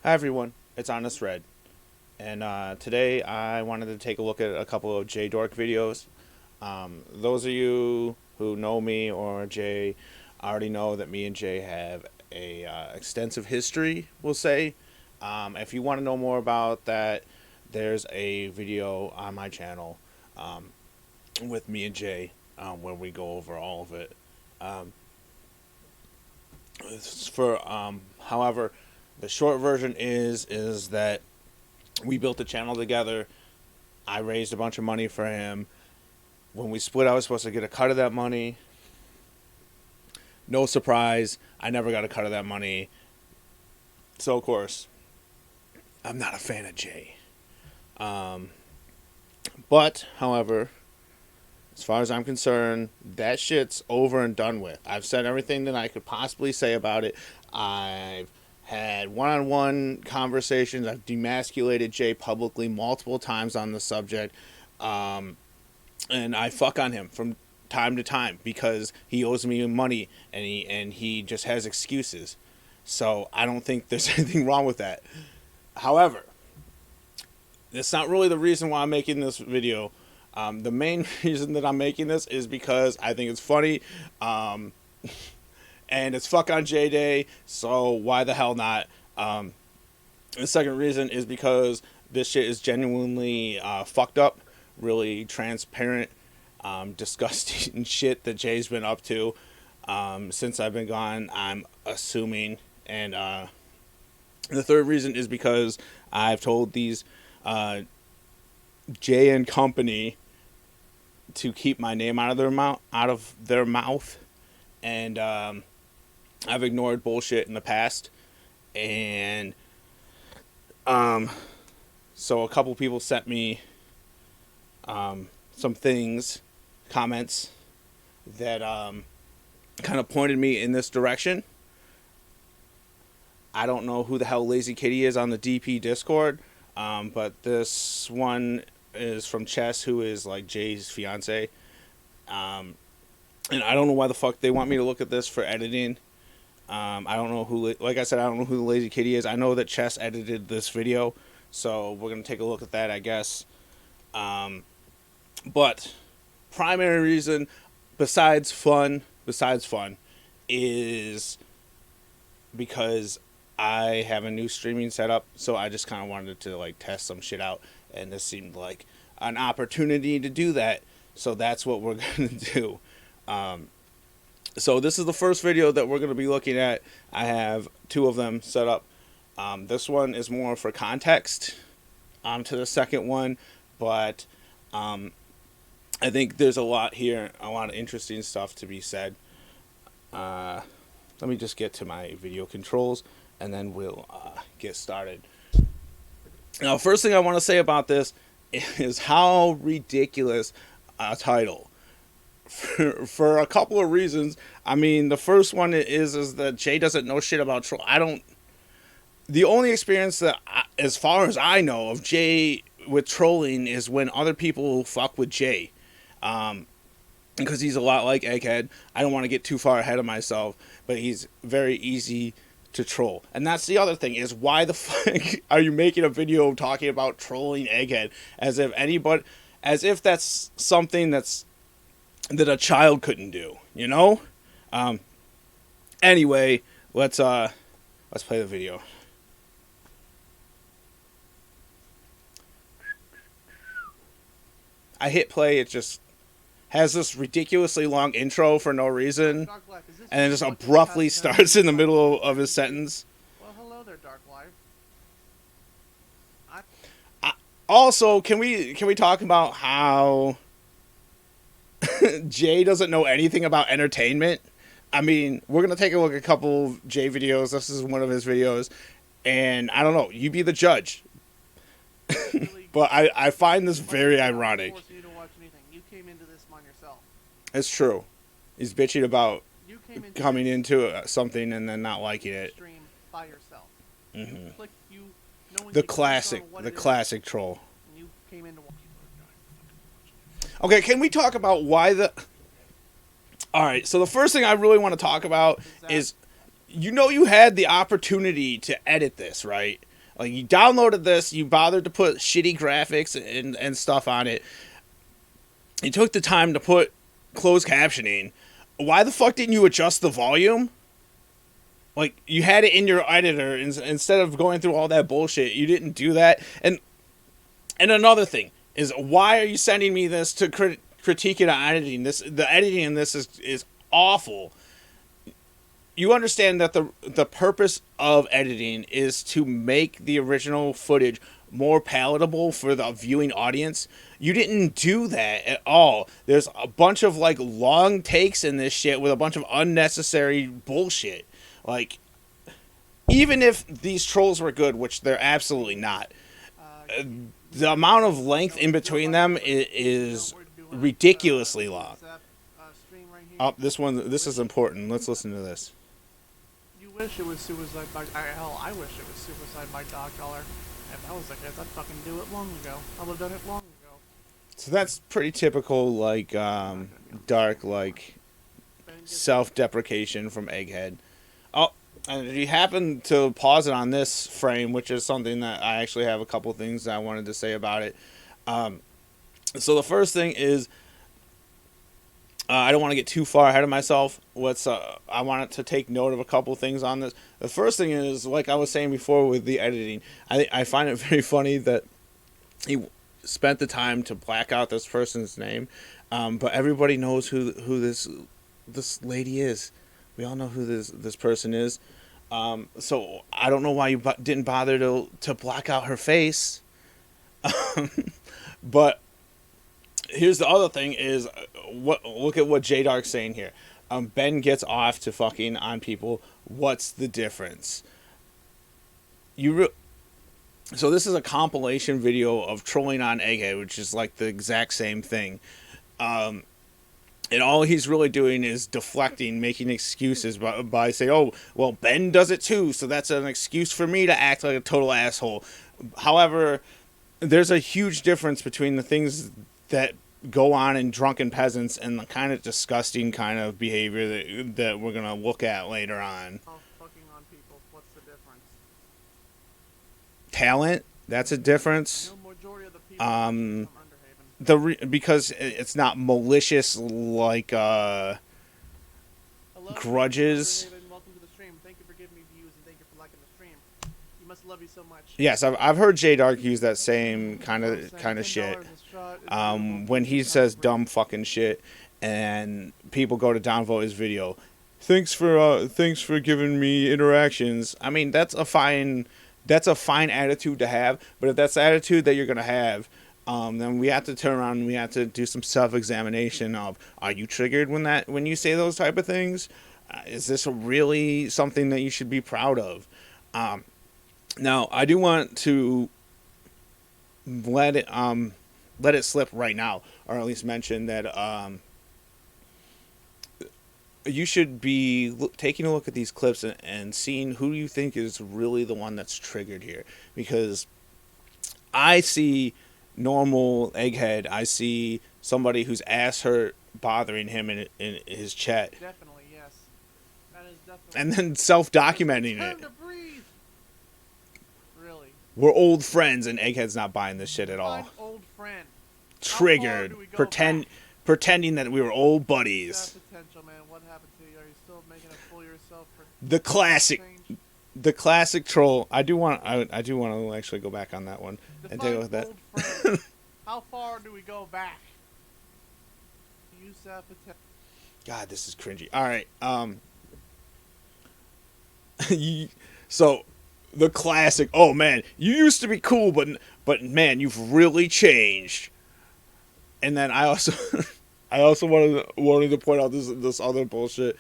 Hi everyone, it's Honest Red, and today I wanted to take a look at a couple of Jae Dark videos. Those of you who know me or Jay already know that me and Jay have a extensive history, we'll say. If you want to know more about that, there's a video on my channel with me and Jay where we go over all of it. Um, However, the short version is that we built a channel together. I raised a bunch of money for him. When we split, I was supposed to get a cut of that money. No surprise, I never got a cut of that money. So, of course, I'm not a fan of Jay. But, however, as far as I'm concerned, that shit's over and done with. I've said everything that I could possibly say about it. I've had one-on-one conversations. I've demasculated Jay publicly multiple times on the subject. And I fuck on him from time to time because he owes me money and he just has excuses. So I don't think there's anything wrong with that. However, that's not really the reason why I'm making this video. The main reason that I'm making this is because I think it's funny. And it's fuck on J Day, so why the hell not? The second reason is because this shit is genuinely fucked up, really transparent, disgusting shit that Jay's been up to since I've been gone, I'm assuming. And the third reason is because I've told these Jay and company to keep my name out of their mouth, and I've ignored bullshit in the past, and so a couple people sent me some comments that kind of pointed me in this direction. I don't know who the hell Lazy Kitty is on the DP Discord, but this one is from Chess, who is like Jay's fiance. And I don't know why the fuck they want me to look at this for editing. I don't know who, like I said, I don't know who the Lazy Kitty is. I know that Chess edited this video, so we're going to take a look at that, I guess. But primary reason, besides fun, is because I have a new streaming setup, so I just kind of wanted to like test some shit out, and this seemed like an opportunity to do that, so that's what we're going to do. So this is the first video that we're going to be looking at. I have two of them set up. This one is more for context to the second one, but I think there's a lot here, a lot of interesting stuff to be said. Let me just get to my video controls, and then we'll get started. Now, first thing I want to say about this is how ridiculous a title. For a couple of reasons. I mean, the first one is that Jay doesn't know shit about troll. The only experience that, as far as I know, of Jay with trolling is when other people fuck with Jay. Because he's a lot like Egghead. I don't want to get too far ahead of myself, but he's very easy to troll. And that's the other thing, is why the fuck are you making a video talking about trolling Egghead as if that's something that a child couldn't do, you know? Anyway, let's play the video. I hit play, it just has this ridiculously long intro for no reason, and then just abruptly starts in the middle of his sentence. Well, hello there, Dark Life. Also, can we talk about how Jay doesn't know anything about entertainment? I mean, we're going to take a look at a couple of Jay videos. This is one of his videos, and I don't know, you be the judge. But I find this very ironic. You came into this on yourself. It's true. He's bitching about coming into something and then not liking it. Stream by yourself. Mm-hmm. The classic troll. You came into. Okay, can we talk about why the... Alright, so the first thing I really want to talk about is, you know, you had the opportunity to edit this, right? Like, you downloaded this, you bothered to put shitty graphics and stuff on it. You took the time to put closed captioning. Why the fuck didn't you adjust the volume? Like, you had it in your editor instead of going through all that bullshit. You didn't do that. And another thing is, why are you sending me this to critique it on editing? The editing in this is awful. You understand that the purpose of editing is to make the original footage more palatable for the viewing audience. You didn't do that at all. There's a bunch of like long takes in this shit with a bunch of unnecessary bullshit. Like, even if these trolls were good, which they're absolutely not, the amount of length in between them is ridiculously long. Oh, this is important. Let's listen to this. You wish it was suicide by hell. I wish it was suicide by dog collar. If I was the case, I'd fucking do it long ago. I would have done it long ago. So that's pretty typical, like, dark, like, self-deprecation from Egghead. Oh, and if you happen to pause it on this frame, which is something that I actually have a couple things that I wanted to say about it. So the first thing is, I don't want to get too far ahead of myself. I wanted to take note of a couple things on this. The first thing is, like I was saying before with the editing, I find it very funny that he spent the time to black out this person's name, but everybody knows who this lady is. We all know who this person is. So I don't know why you didn't bother to black out her face. But here's the other thing is, look at what Jae Dark's saying here. Ben gets off to fucking on people. What's the difference? So this is a compilation video of trolling on Egghead, which is like the exact same thing. And all he's really doing is deflecting, making excuses by saying, oh, well, Ben does it too, so that's an excuse for me to act like a total asshole. However, there's a huge difference between the things that go on in Drunken Peasants and the kind of disgusting kind of behavior that we're going to look at later on. Oh, fucking on people. What's the difference? Talent, that's a difference. No majority of the people from Underhaven. Because it's not malicious like Hello, grudges. Underhaven. Welcome to the stream. Thank you for giving me views and thank you for liking the stream. You must love you so much. Yes, I've heard Jae Dark use that same kind of shit. When he says dumb fucking shit, and people go to downvote his video, thanks for giving me interactions. I mean, that's a fine attitude to have. But if that's the attitude that you're gonna have, then we have to turn around and we have to do some self-examination of, are you triggered when you say those type of things? Is this really something that you should be proud of? Now, I do want to let it slip right now, or at least mention that you should be taking a look at these clips and seeing who you think is really the one that's triggered here. Because I see normal Egghead, I see somebody whose ass hurt bothering him in his chat. Definitely, yes. That is definitely. And then self-documenting it. Time to breathe. Really. We're old friends, and Egghead's not buying this shit at all. An old friend. Triggered. Pretending that we were old buddies. Potential, man. What happened to you? Are you still making a fool of yourself for The classic troll. I do want to actually go back on that one and take a look at that. How far do we go back? Use that potential. God, this is cringy. All right. So the classic. Oh man, you used to be cool, but man, you've really changed. And then I also wanted to point out this other bullshit.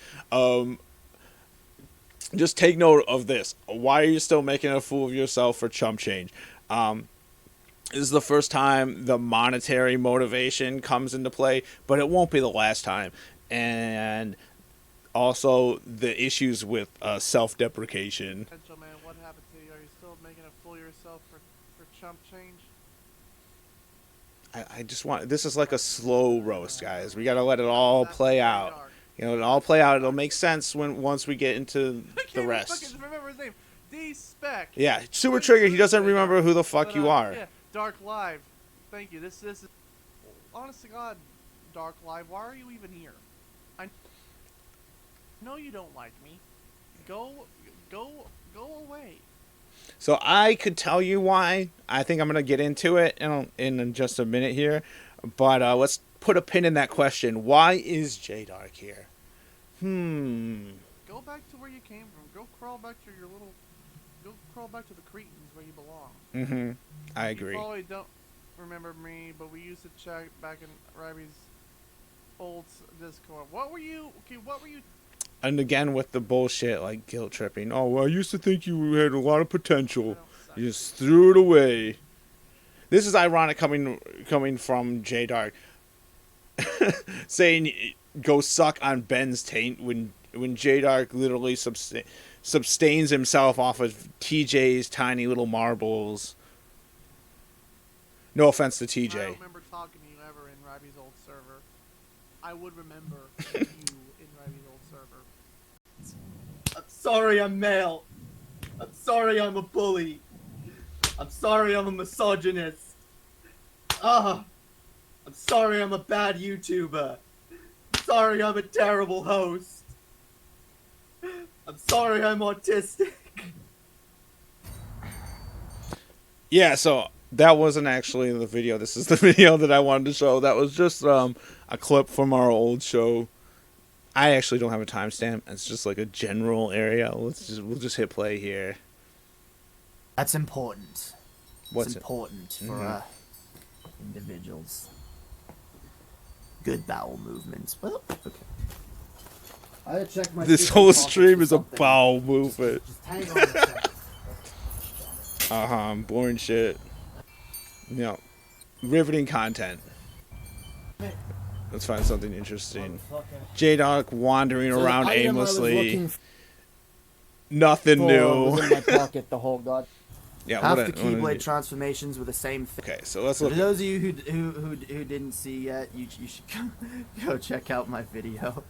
Just take note of this. Why are you still making a fool of yourself for chump change? This is the first time the monetary motivation comes into play, but it won't be the last time. And also the issues with self-deprecation. Potential, man. What happened to you? Are you still making a fool of yourself for chump change? I just want... This is like a slow roast, guys. We got to let it all play out. You know, it'll all play out. It'll make sense once we get into the rest. Remember his name. D-Spec. Yeah, super triggered. He doesn't remember who the fuck But, you are. Yeah, Dark Live. Thank you. This is... Honest to God, Dark Live, why are you even here? I know you don't like me. Go away. So I could tell you why. I think I'm gonna get into it in just a minute here, but let's put a pin in that question. Why is Jae Dark here? Go back to where you came from. Go crawl back to your little... Go crawl back to the Cretans where you belong. I agree. You probably don't remember me, but we used to chat back in Ryby's old Discord. What were you... And again with the bullshit like guilt tripping. Oh, well, I used to think you had a lot of potential. You just threw it away. This is ironic coming from Jae Dark. Saying go suck on Ben's taint when Jae Dark literally sustains himself off of TJ's tiny little marbles. No offense to TJ. I don't remember talking to you ever in Ryby's old server. I would remember you in Ryby's old server. I'm sorry I'm male. I'm sorry I'm a bully. I'm sorry I'm a misogynist. I'm sorry I'm a bad YouTuber. I'm sorry I'm a terrible host. I'm sorry I'm autistic. Yeah, so that wasn't actually the video. This is the video that I wanted to show. That was just a clip from our old show. I actually don't have a timestamp. It's just like a general area. We'll just hit play here. That's important. What's it's important for individuals. Good bowel movements. Well, okay. I had to check my. This whole stream is a bowel movement. Just hang on a second. I'm boring shit. Riveting content. Let's find something interesting. Jae Dark wandering around aimlessly. Nothing new. Was in my pocket the whole god. Yeah, half the Keyblade transformations were the same thing. Okay, so let's look. For those of you who didn't see yet, you should go check out my video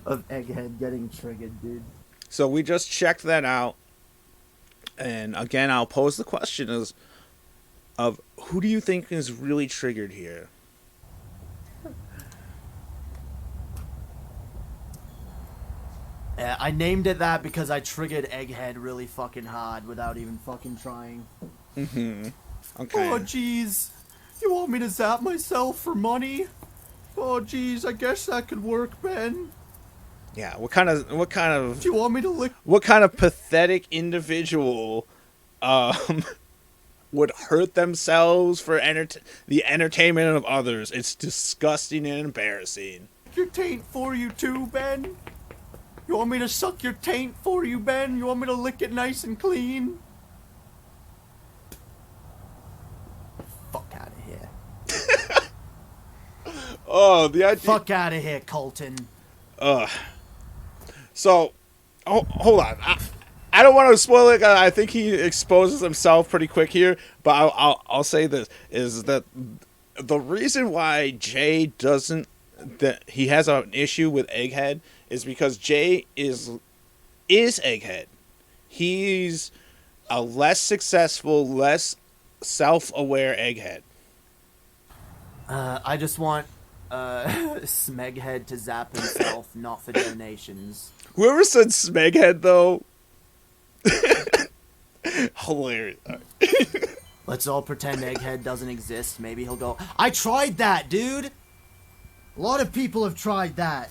of Egghead getting triggered, dude. So we just checked that out, and again, I'll pose the question: of who do you think is really triggered here? I named it that because I triggered Egghead really fucking hard without even fucking trying. Okay. Oh, jeez. You want me to zap myself for money? Oh, jeez, I guess that could work, Ben. Yeah, what kind of Do you want me to lick? What kind of pathetic individual would hurt themselves for the entertainment of others? It's disgusting and embarrassing. Your taint for you too, Ben? You want me to suck your taint for you, Ben? You want me to lick it nice and clean? Fuck out of here. Oh, the idea. Fuck out of here, Colton. So, hold on. I don't want to spoil it. I think he exposes himself pretty quick here, but I'll say this is that the reason why Jae doesn't he has an issue with Egghead is because Jae is Egghead. He's a less successful, less self-aware Egghead. I just want Smeghead to zap himself, not for donations. Whoever said Smeghead, though, hilarious. Let's all pretend Egghead doesn't exist. Maybe he'll go, I tried that, dude! A lot of people have tried that.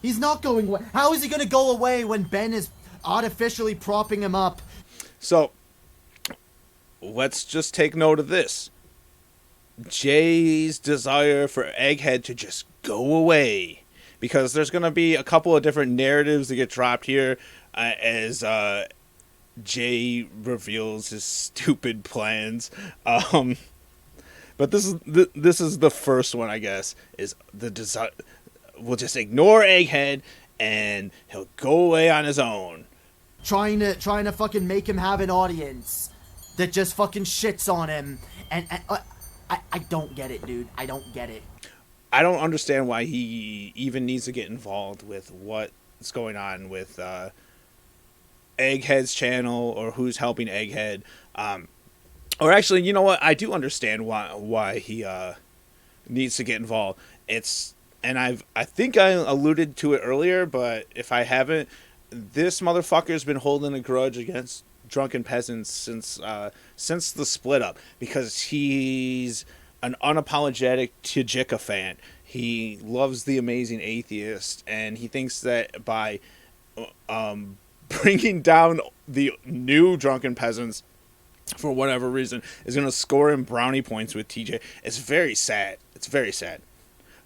He's not going away. How is he going to go away when Ben is artificially propping him up? So, let's just take note of this. Jae's desire for Egghead to just go away. Because there's going to be a couple of different narratives that get dropped here as Jae reveals his stupid plans. But this is the first one, I guess, is the desire. We'll just ignore Egghead, and he'll go away on his own. Trying to fucking make him have an audience that just fucking shits on him. And I don't get it, dude. I don't get it. I don't understand why he even needs to get involved with what's going on with Egghead's channel or who's helping Egghead. Or actually, you know what? I do understand why he needs to get involved. I think I alluded to it earlier, but if I haven't, this motherfucker's been holding a grudge against drunken peasants since the split up, because he's an unapologetic Tajika fan. He loves The Amazing Atheist, and he thinks that by bringing down the new drunken peasants, for whatever reason, is going to score him brownie points with TJ. It's very sad. It's very sad.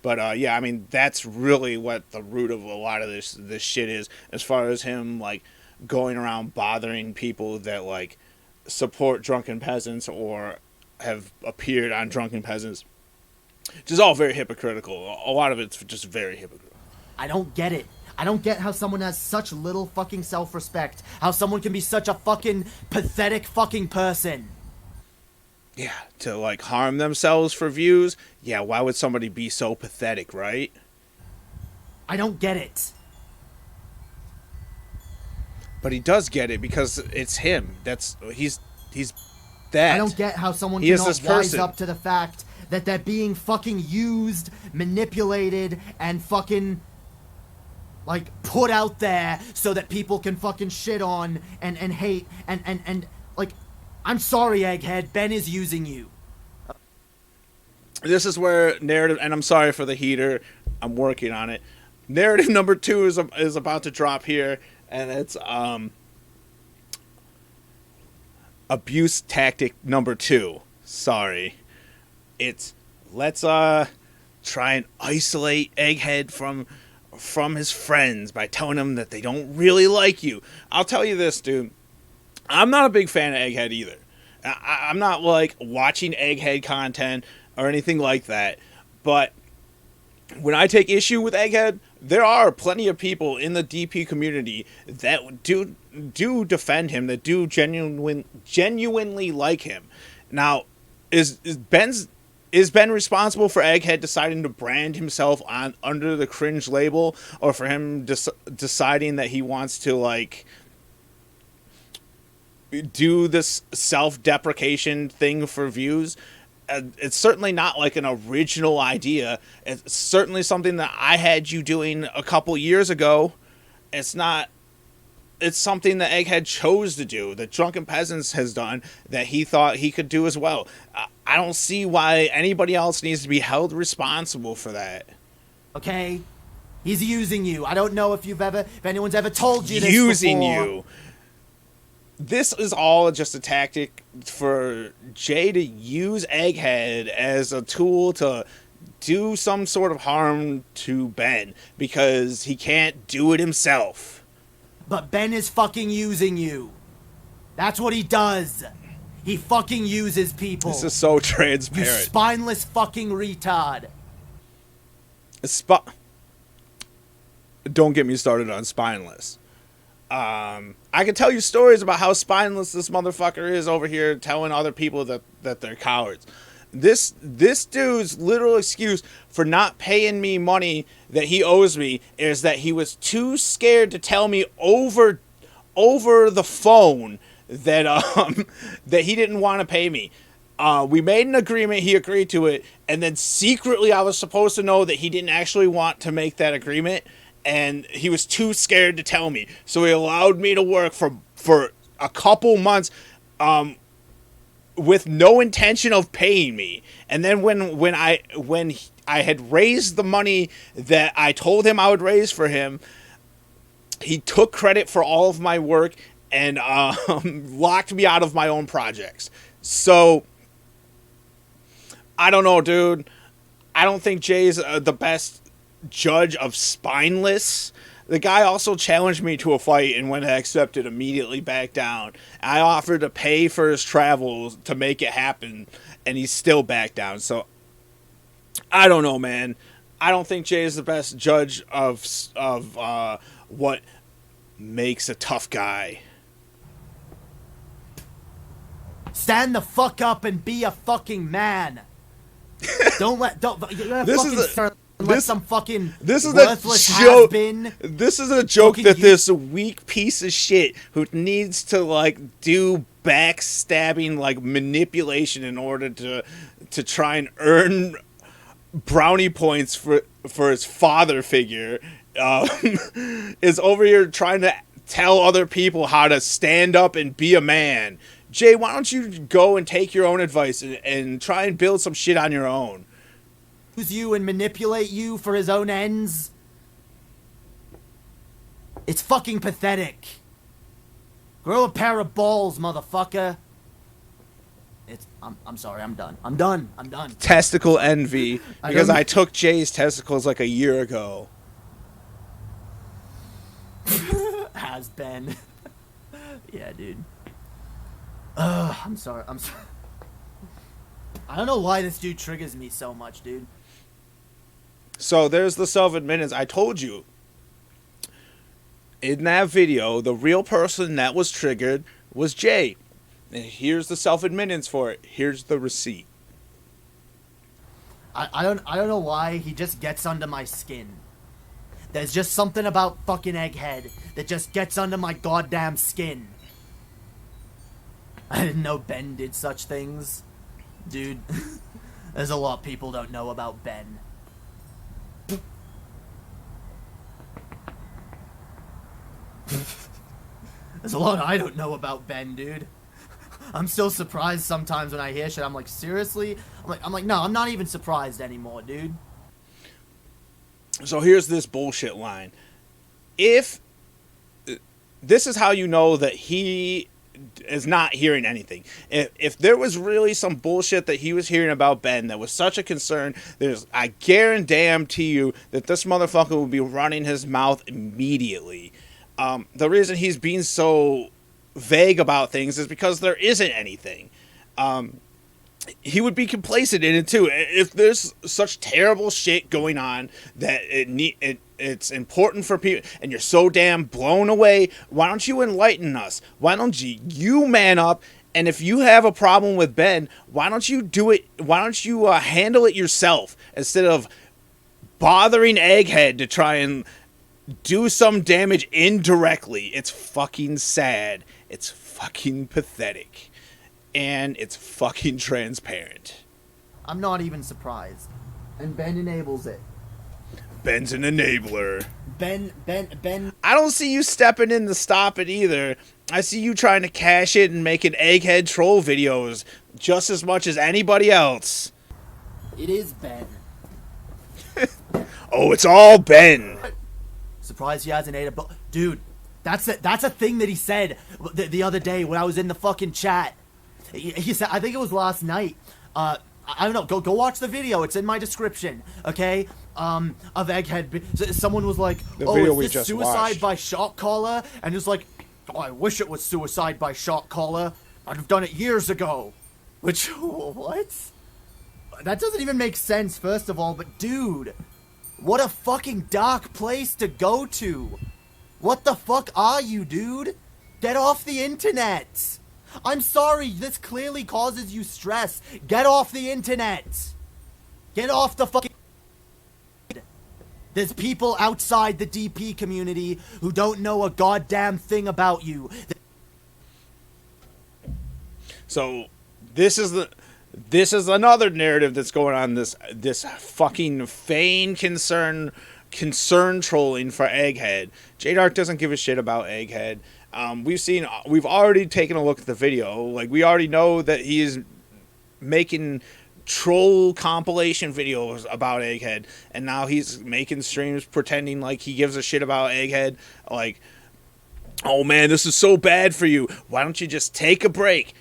But yeah, I mean, that's really what the root of a lot of this shit is, as far as him like going around bothering people that like support drunken peasants or have appeared on drunken peasants. Which is all very hypocritical. A lot of it's just very hypocritical. I don't get it. I don't get how someone has such little fucking self-respect. How someone can be such a fucking pathetic fucking person. Yeah, to like harm themselves for views. Yeah, why would somebody be so pathetic, right? I don't get it. But he does get it because it's him. He's that. I don't get how someone He is cannot this rise person. up to the fact that they're being fucking used, manipulated, and fucking like put out there so that people can fucking shit on and hate and like, I'm sorry, Egghead, Ben is using you. This is where narrative, and I'm sorry for the heater, I'm working on it. Narrative number 2 is about to drop here, and it's abuse tactic number 2. Sorry. It's let's try and isolate Egghead from his friends by telling him that they don't really like you. I'll tell you this, dude. I'm not a big fan of Egghead either. I'm not like watching Egghead content or anything like that. But when I take issue with Egghead, there are plenty of people in the DP community that do defend him, that do genuinely like him. Now, is Ben responsible for Egghead deciding to brand himself under the cringe label, or for him deciding that he wants to like do this self-deprecation thing for views? It's certainly not like an original idea. It's certainly something that I had you doing a couple years ago. It's something that Egghead chose to do, that Drunken Peasants has done, that he thought he could do as well. I don't see why anybody else needs to be held responsible for that. Okay? He's using you. I don't know if anyone's ever told you this Using before. you. This is all just a tactic for Jay to use Egghead as a tool to do some sort of harm to Ben, because he can't do it himself. But Ben is fucking using you. That's what he does. He fucking uses people. This is so You transparent. spineless fucking retard. Don't get me started on spineless. I can tell you stories about how spineless this motherfucker is over here, telling other people that they're cowards. This dude's literal excuse for not paying me money that he owes me is that he was too scared to tell me over the phone that that he didn't want to pay me. We made an agreement, he agreed to it, and then secretly I was supposed to know that he didn't actually want to make that agreement, and he was too scared to tell me. So he allowed me to work for a couple months with no intention of paying me. And then when I had raised the money that I told him I would raise for him, he took credit for all of my work and locked me out of my own projects. So I don't know, dude. I don't think Jay's the best judge of spineless. The guy also challenged me to a fight, and when I accepted, immediately backed down. I offered to pay for his travels to make it happen, and he still backed down. So I don't know, man. I don't think Jay is the best judge of what makes a tough guy. Stand the fuck up and be a fucking man. You're gonna This fucking is start let some fucking this is worthless a joke. has-been. This is a joke Fucking that you- this weak piece of shit who needs to like do backstabbing, like manipulation in order to try and earn brownie points for his father figure, is over here trying to tell other people how to stand up and be a man. Jay, why don't you go and take your own advice and try and build some shit on your own? Use you and manipulate you for his own ends. It's fucking pathetic. Grow a pair of balls, motherfucker. I'm sorry, I'm done. I'm done. Testicle envy, I because don't- I took Jay's testicles like a year ago. Has been. Yeah, dude. I'm sorry. I don't know why this dude triggers me so much, dude. So there's the self-admittance. I told you. In that video, the real person that was triggered was Jay. And here's the self-admittance for it. Here's the receipt. I don't know why he just gets under my skin. There's just something about fucking Egghead that just gets under my goddamn skin. I didn't know Ben did such things. Dude, there's a lot people don't know about Ben. There's a lot I don't know about Ben, dude. I'm still surprised sometimes when I hear shit. I'm like, seriously? I'm like, no, I'm not even surprised anymore, dude. So here's this bullshit line. If this is how you know that he is not hearing anything. If there was really some bullshit that he was hearing about Ben that was such a concern, I guarantee you that this motherfucker would be running his mouth immediately. The reason he's being so vague about things is because there isn't anything. He would be complacent in it too. If there's such terrible shit going on that it's important for people, and you're so damn blown away, why don't you enlighten us? Why don't you man up? And if you have a problem with Ben, why don't you do it? Why don't you handle it yourself instead of bothering Egghead to try and do some damage indirectly? It's fucking sad. It's fucking pathetic. And it's fucking transparent. I'm not even surprised. And Ben enables it. Ben's an enabler. Ben. I don't see you stepping in to stop it either. I see you trying to cash it and making egghead troll videos just as much as anybody else. It is Ben. Oh, it's all Ben. Surprised he hasn't ate a dude. That's a thing that he said the other day when I was in the fucking chat. He said, I think it was last night. I don't know. Go watch the video. It's in my description. Okay. Of Egghead. Someone was like, The "Oh, video is we this just suicide watched. by shock collar?" And it's like, "Oh, I wish it was suicide by shock collar. I'd have done it years ago." Which what? That doesn't even make sense. First of all, but dude, what a fucking dark place to go to. What the fuck are you, dude? Get off the internet. I'm sorry, this clearly causes you stress. Get off the internet. Get off the fucking... There's people outside the DP community who don't know a goddamn thing about you. So this is another narrative that's going on. This fucking feigned concern trolling for Egghead. Jae Dark doesn't give a shit about Egghead. We've already taken a look at the video. Like, we already know that he is making troll compilation videos about Egghead, and now he's making streams pretending like he gives a shit about Egghead. Like, oh man, this is so bad for you. Why don't you just take a break?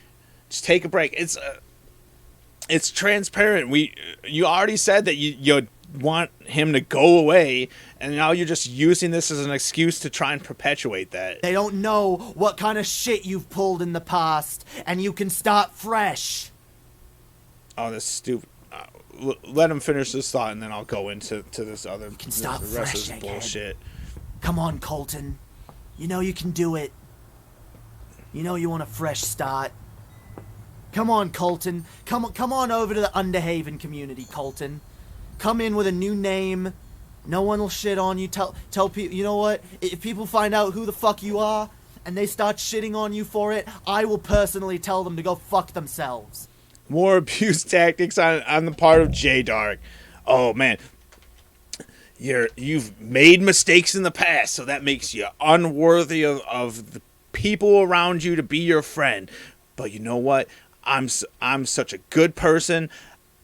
Just take a break. It's transparent. You already said that you want him to go away, and now you're just using this as an excuse to try and perpetuate that. They don't know what kind of shit you've pulled in the past, and you can start fresh. Oh, this stupid. Let him finish this thought, and then I'll go into this other. can start the rest fresh, of this egghead. bullshit. Come on, Colton. You know you can do it. You know you want a fresh start. Come on, Colton. Come on over to the Underhaven community, Colton. come in with a new name. No one will shit on you. Tell people, you know what? If people find out who the fuck you are and they start shitting on you for it, I will personally tell them to go fuck themselves. More abuse tactics on the part of Jae Dark. Oh man, you've made mistakes in the past, so that makes you unworthy of the people around you to be your friend. But you know what? I'm such a good person.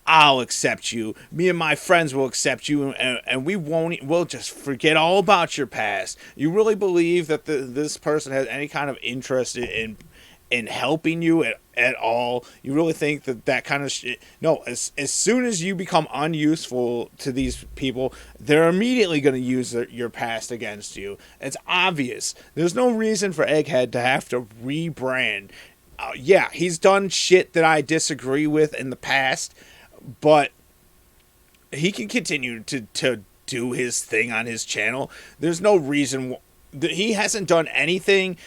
I'll accept you. Me and my friends will accept you, and we'll just forget all about your past. You really believe that this person has any kind of interest in helping you at all? You really think that kind of shit? No, as soon as you become unuseful to these people, they're immediately going to use your past against you. It's obvious. There's no reason for Egghead to have to rebrand. Yeah, he's done shit that I disagree with in the past, but he can continue to do his thing on his channel. There's no reason he hasn't done anything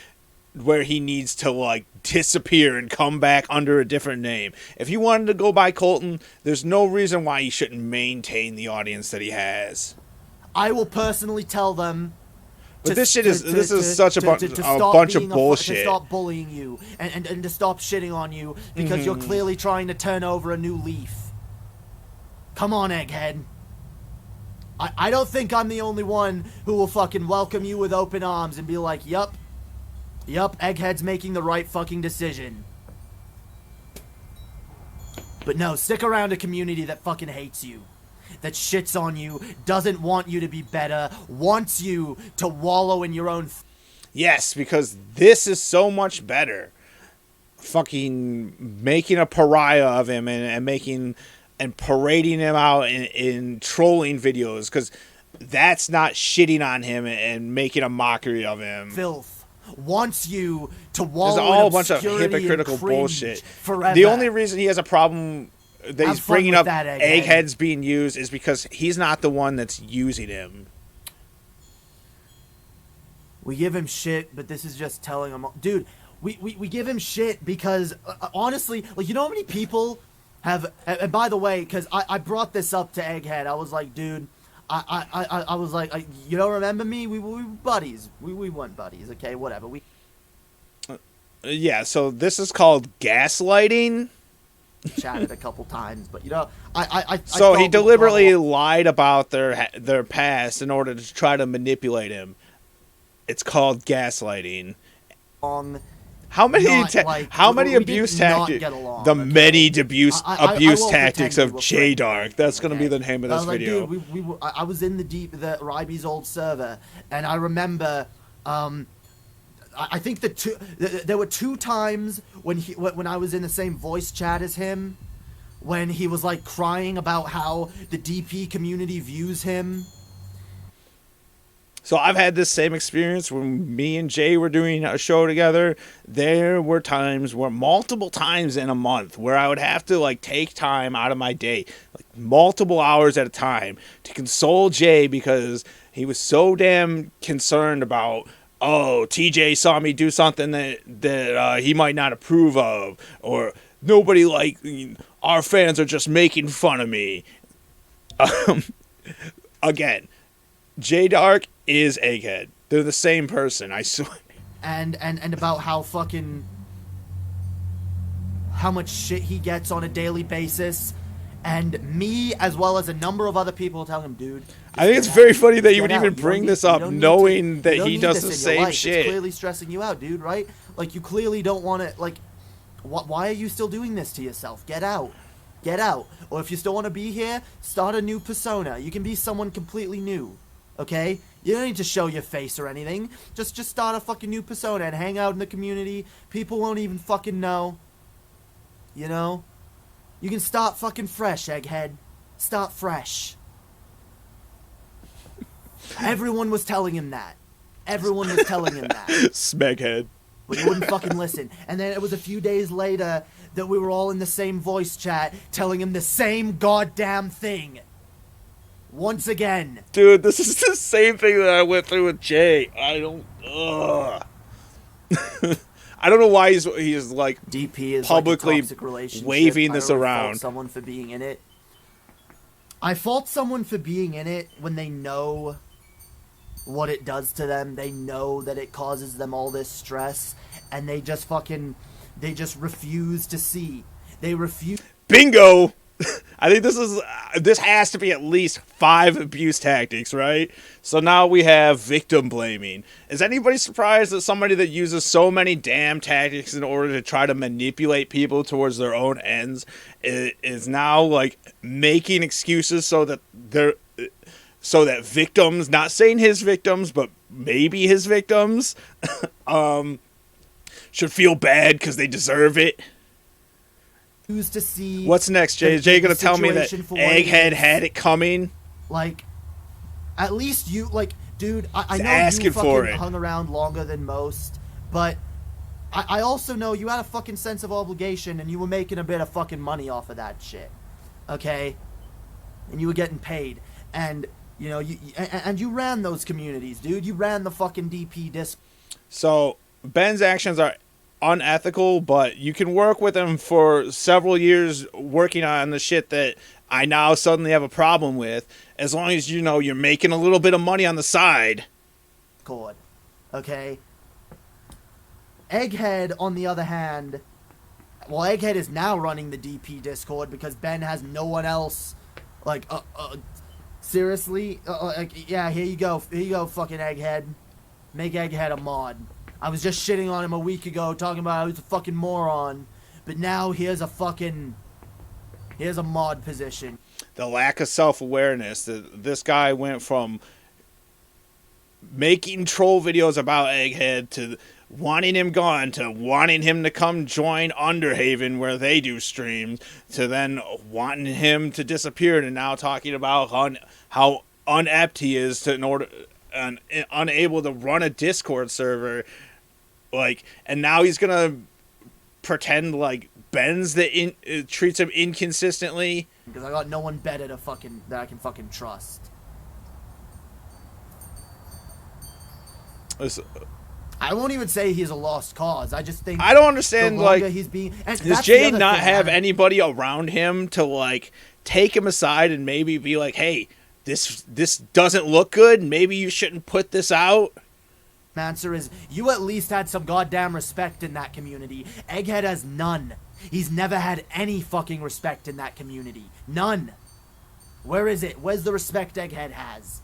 where he needs to like disappear and come back under a different name. If he wanted to go by Colton, there's no reason why he shouldn't maintain the audience that he has. I will personally tell them. But this is such a bunch of bullshit. To stop bullying you and to stop shitting on you because you're clearly trying to turn over a new leaf. Come on, Egghead. I don't think I'm the only one who will fucking welcome you with open arms and be like, yup, Egghead's making the right fucking decision. But no, stick around a community that fucking hates you, that shits on you, doesn't want you to be better, wants you to wallow in your own... Yes, because this is so much better. Fucking making a pariah of him and making... and parading him out in trolling videos, because that's not shitting on him and making a mockery of him. Filth wants you to wallow There's all in a bunch of obscurity hypocritical and cringe bullshit. Forever. The only reason he has a problem that he's fun bringing with up that, Egghead. Eggheads being used is because he's not the one that's using him. We give him shit, but this is just telling him... Dude, we give him shit because, honestly, like, you know how many people... and by the way, because I brought this up to Egghead, I was like, dude, I was like, you don't remember me? We were buddies. We weren't buddies, okay, whatever. Yeah, so this is called gaslighting. Chatted a couple times, but you know, So he deliberately lied about their past in order to try to manipulate him. It's called gaslighting. How many abuse tactics? The many abuse tactics of Jae Dark. That's going to be the name of this video. Dude, I was in the Ryby's old server, and I remember, I think there were 2 times when I was in the same voice chat as him, when he was like crying about how the DP community views him. So I've had this same experience when me and Jay were doing a show together. There were multiple times in a month where I would have to like take time out of my day, like multiple hours at a time, to console Jay because he was so damn concerned about, oh, TJ saw me do something that he might not approve of, or nobody our fans are just making fun of me. Again, Jae Dark is Egghead. They're the same person, I swear. And about how much shit he gets on a daily basis, and me as well as a number of other people tell him, dude. I think it's very funny that you would even bring this up, knowing that he does the same shit. It's clearly stressing you out, dude. Right? Like, you clearly don't want to. Like, why are you still doing this to yourself? Get out. Get out. Or if you still want to be here, start a new persona. You can be someone completely new. Okay? You don't need to show your face or anything. Just start a fucking new persona and hang out in the community. People won't even fucking know. You know? You can start fucking fresh, Egghead. Start fresh. Everyone was telling him that. Everyone was telling him that. Smeghead. But he wouldn't fucking listen. And then it was a few days later that we were all in the same voice chat telling him the same goddamn thing. Once again. Dude, this is the same thing that I went through with Jay. I don't know why he's like DP is publicly like a toxic relationship. waving this I don't around. Someone for being in it. I fault someone for being in it when they know what it does to them. They know that it causes them all this stress, and they just refuse to see. They refuse. Bingo. I think this has to be at least 5 abuse tactics, right? So now we have victim blaming. Is anybody surprised that somebody that uses so many damn tactics in order to try to manipulate people towards their own ends is now like making excuses so that victims, not saying his victims, but maybe his victims, should feel bad because they deserve it? To see what's next, Jay? Is Jay gonna tell me that Egghead had it coming? Like, at least you, like, dude, I know asking you for fucking it. hung around longer than most, but I also know you had a fucking sense of obligation and you were making a bit of fucking money off of that shit, okay? And you were getting paid, and you know you ran those communities, dude. You ran the fucking DP disc. So Ben's actions are unethical, but you can work with him for several years working on the shit that I now suddenly have a problem with, as long as you're making a little bit of money on the side. Discord, okay? Egghead, on the other hand, well, Egghead is now running the DP Discord because Ben has no one else. Like, seriously? Like, yeah, here you go, fucking Egghead. Make Egghead a mod. I was just shitting on him a week ago, talking about how he's a fucking moron. But now here's a mod position. The lack of self-awareness. This guy went from making troll videos about Egghead to wanting him gone, to wanting him to come join Underhaven where they do streams, to then wanting him to disappear, and now talking about how inept he is to unable to run a Discord server. Like, and now he's gonna pretend like Ben's treats him inconsistently. Because I got no one better that I can fucking trust. I won't even say he's a lost cause. I just think I don't understand, like, he's being. Does Jay not have anybody around him to like take him aside and maybe be like, hey, this doesn't look good. Maybe you shouldn't put this out. Answer is, you at least had some goddamn respect in that community. Egghead has none. He's never had any fucking respect in that community. None. Where is it? Where's the respect Egghead has?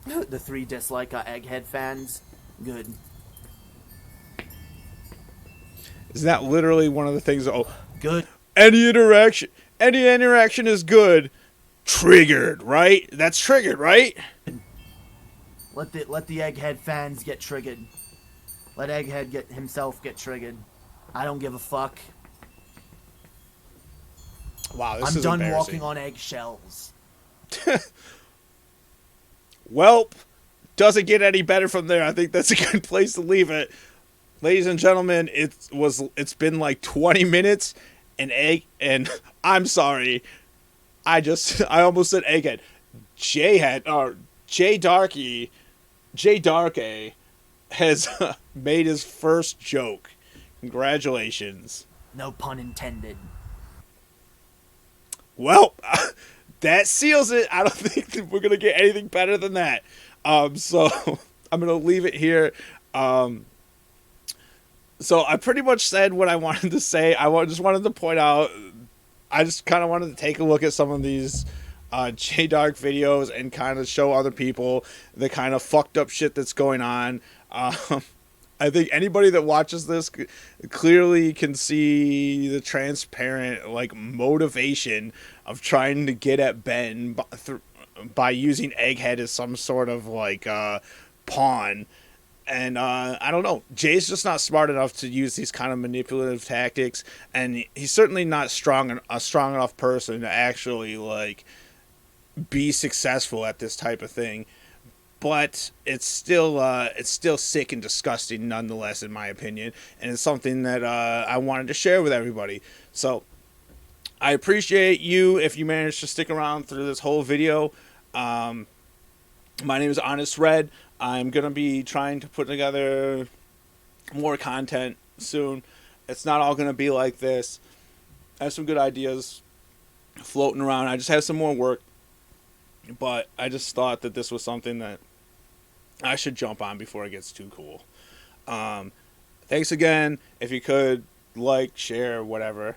The 3 dislike are Egghead fans. Good. Isn't that literally one of the things? Oh, good. Any interaction is good. Triggered, right? That's triggered, right? Let the Egghead fans get triggered. Let Egghead himself get triggered. I don't give a fuck. Wow, this I'm is done embarrassing. walking on eggshells. Welp, doesn't get any better from there. I think that's a good place to leave it. Ladies and gentlemen, it's been like 20 minutes and I'm sorry. I almost said Egghead. Jae Dark has made his first joke. Congratulations. No pun intended. Well, that seals it. I don't think we're gonna get anything better than that. So I'm gonna leave it here. So I pretty much said what I wanted to say. Just wanted to point out. I just kind of wanted to take a look at some of these Jae Dark videos and kind of show other people the kind of fucked up shit that's going on. I think anybody that watches this clearly can see the transparent like motivation of trying to get at Ben by using Egghead as some sort of like pawn. And I don't know. Jay's just not smart enough to use these kind of manipulative tactics, and he's certainly not a strong enough person to actually like be successful at this type of thing. But it's still sick and disgusting nonetheless, in my opinion, and it's something that I wanted to share with everybody. So I appreciate you if you managed to stick around through this whole video. My name is Honest Red. I'm going to be trying to put together more content soon. It's not all going to be like this. I have some good ideas floating around. I just have some more work, but I just thought that this was something that I should jump on before it gets too cool. Thanks again. If you could like, share, whatever.